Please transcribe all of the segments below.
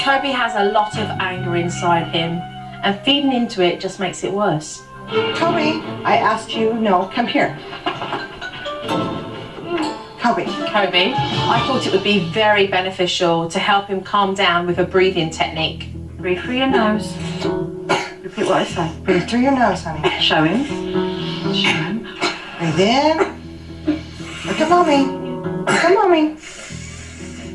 Kobe has a lot of anger inside him, and feeding into it just makes it worse. Kobe, I asked you, no, come here. Kobe, I thought it would be very beneficial to help him calm down with a breathing technique. Breathe through your nose. Repeat what I say. breathe through your nose, honey. Show him. Show him. Breathe in. Look at mommy. Look at mommy.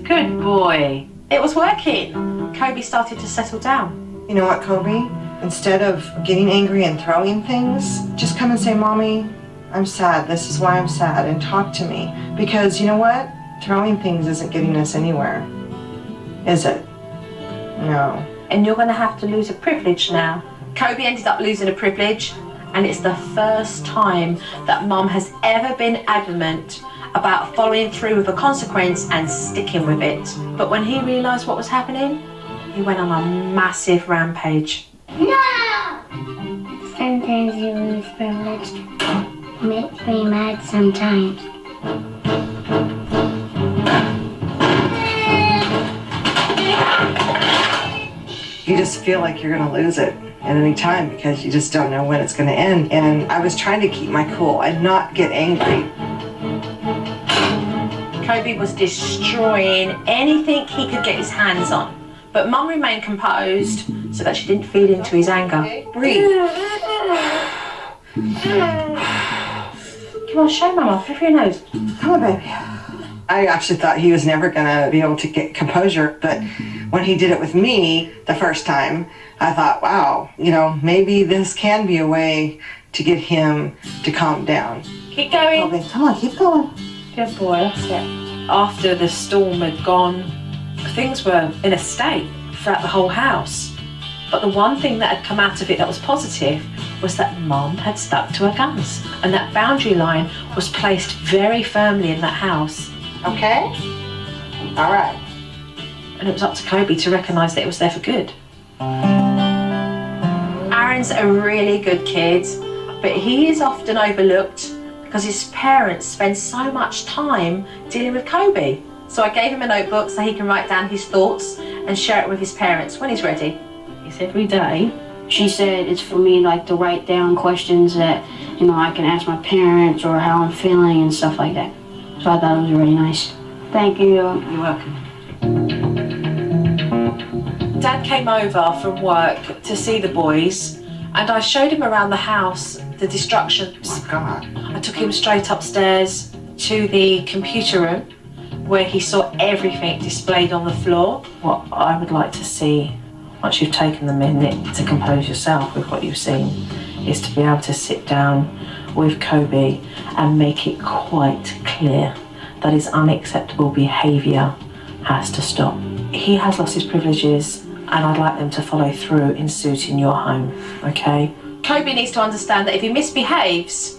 Good boy. It was working. Kobe started to settle down. You know what, Kobe? Instead of getting angry and throwing things, just come and say, Mommy, I'm sad. This is why I'm sad, and talk to me. Because you know what? Throwing things isn't getting us anywhere, is it? No. And you're going to have to lose a privilege now. Kobe ended up losing a privilege, and it's the first time that Mum has ever been adamant about following through with a consequence and sticking with it. But when he realised what was happening, he went on a massive rampage. No! Sometimes you lose privilege. Makes me mad sometimes. You just feel like you're gonna lose it at any time because you just don't know when it's gonna end. And I was trying to keep my cool and not get angry. Kobe was destroying anything he could get his hands on. But Mum remained composed so that she didn't feed into his anger. Okay, breathe. Come on, show Mama. Through your nose. Come on, baby. I actually thought he was never gonna be able to get composure, but when he did it with me the first time, I thought, wow, you know, maybe this can be a way to get him to calm down. Keep going. Kobe, come on, keep going. Good boy, that's it. After the storm had gone, things were in a state throughout the whole house. But the one thing that had come out of it that was positive was that Mum had stuck to her guns, and that boundary line was placed very firmly in that house. Okay? All right. And it was up to Kobe to recognise that it was there for good. Aaron's a really good kid, but he is often overlooked because his parents spend so much time dealing with Kobe. So I gave him a notebook so he can write down his thoughts and share it with his parents when he's ready. It's every day. She said it's for me like to write down questions that, you know, I can ask my parents or how I'm feeling and stuff like that. So I thought it was really nice. Thank you. You're welcome. Dad came over from work to see the boys, and I showed him around the house the destructions. Oh my God. I took him straight upstairs to the computer room where he saw everything displayed on the floor. What I would like to see, once you've taken the minute to compose yourself with what you've seen, is to be able to sit down with Kobe and make it quite clear that his unacceptable behaviour has to stop. He has lost his privileges, and I'd like them to follow through in suiting your home, okay? Kobe needs to understand that if he misbehaves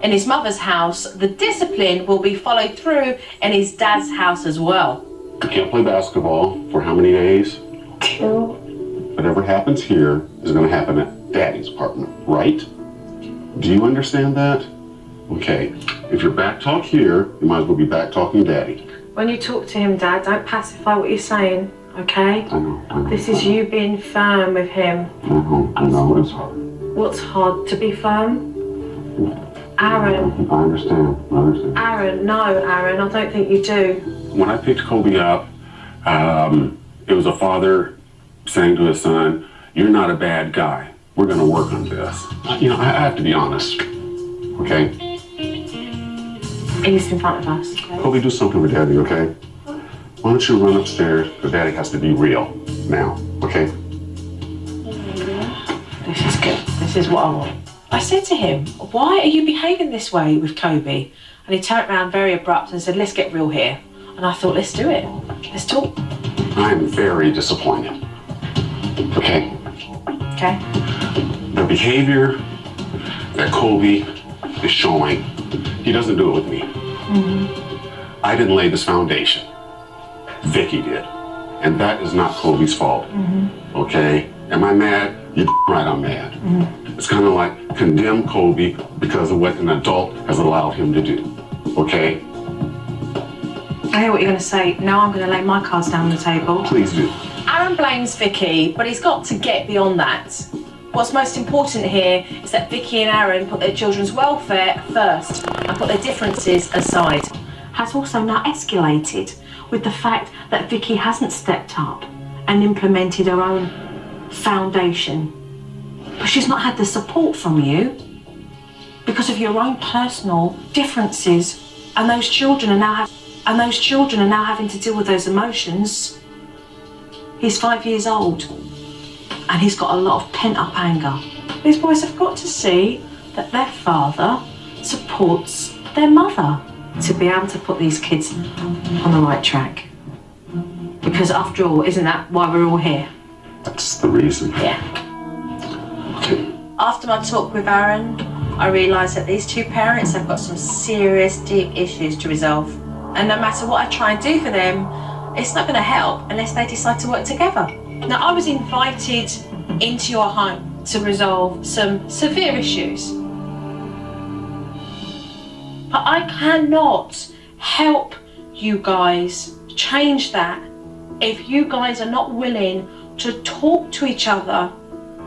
in his mother's house, the discipline will be followed through in his dad's house as well. You can't play basketball for how many days? 2. Whatever happens here is going to happen at Daddy's apartment, right? Do you understand that? Okay, if you're back talk here, you might as well be back talking Daddy. When you talk to him, Dad, don't pacify what you're saying, okay? I know. This is you being firm with him. I know, it's hard. What's hard, to be firm? Aaron. I understand. Aaron, no, Aaron, I don't think you do. When I picked Kobe up, it was a father saying to his son, "You're not a bad guy. We're going to work on this." You know, I have to be honest, okay? He's in front of us. Okay? Kobe, do something with Daddy, okay? Why don't you run upstairs, because Daddy has to be real now, okay? This is good. This is what I want. I said to him, why are you behaving this way with Kobe? And he turned around very abrupt and said, let's get real here. And I thought, let's do it. Let's talk. I am very disappointed, okay? Okay. The behavior that Kobe is showing, he doesn't do it with me. I didn't lay this foundation. Vicky did. And that is not Kobe's fault, okay? Am I mad? You're right, I'm mad. It's kind of like condemn Kobe because of what an adult has allowed him to do, okay? I hear what you're going to say. Now I'm going to lay my cards down on the table. Please do. I Aaron blames Vicky, but he's got to get beyond that. What's most important here is that Vicky and Aaron put their children's welfare first and put their differences aside. Has also now escalated with the fact that Vicky hasn't stepped up and implemented her own foundation. But she's not had the support from you because of your own personal differences, and those children are now having to deal with those emotions. He's 5 years old and he's got a lot of pent-up anger. These boys have got to see that their father supports their mother to be able to put these kids on the right track. Because after all, isn't that why we're all here? That's the reason. Yeah. Okay. After my talk with Aaron, I realised that these two parents have got some serious, deep issues to resolve. And no matter what I try and do for them, it's not going to help unless they decide to work together. Now, I was invited into your home to resolve some severe issues. But I cannot help you guys change that if you guys are not willing to talk to each other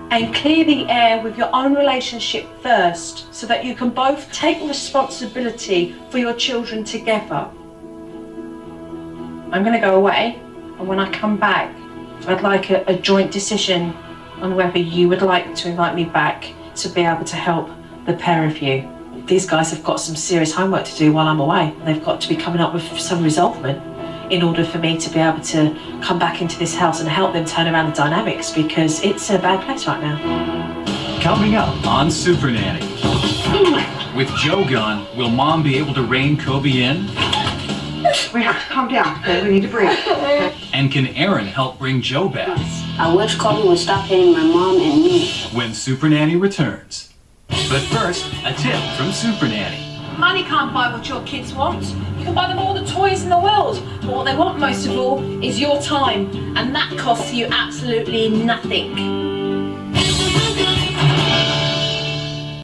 and clear the air with your own relationship first, so that you can both take responsibility for your children together. I'm going to go away, and when I come back, I'd like a joint decision on whether you would like to invite me back to be able to help the pair of you. These guys have got some serious homework to do while I'm away. They've got to be coming up with some resolvement in order for me to be able to come back into this house and help them turn around the dynamics, because it's a bad place right now. Coming up on SuperNanny. With Joe gone, will Mom be able to rein Kobe in? We have to calm down, okay? We need to breathe. And can Aaron help bring Joe back? I wish Kobe would stop hitting my mom and me. When SuperNanny returns. But first, a tip from SuperNanny. Money can't buy what your kids want. You can buy them all the toys in the world, but what they want most of all is your time, and that costs you absolutely nothing.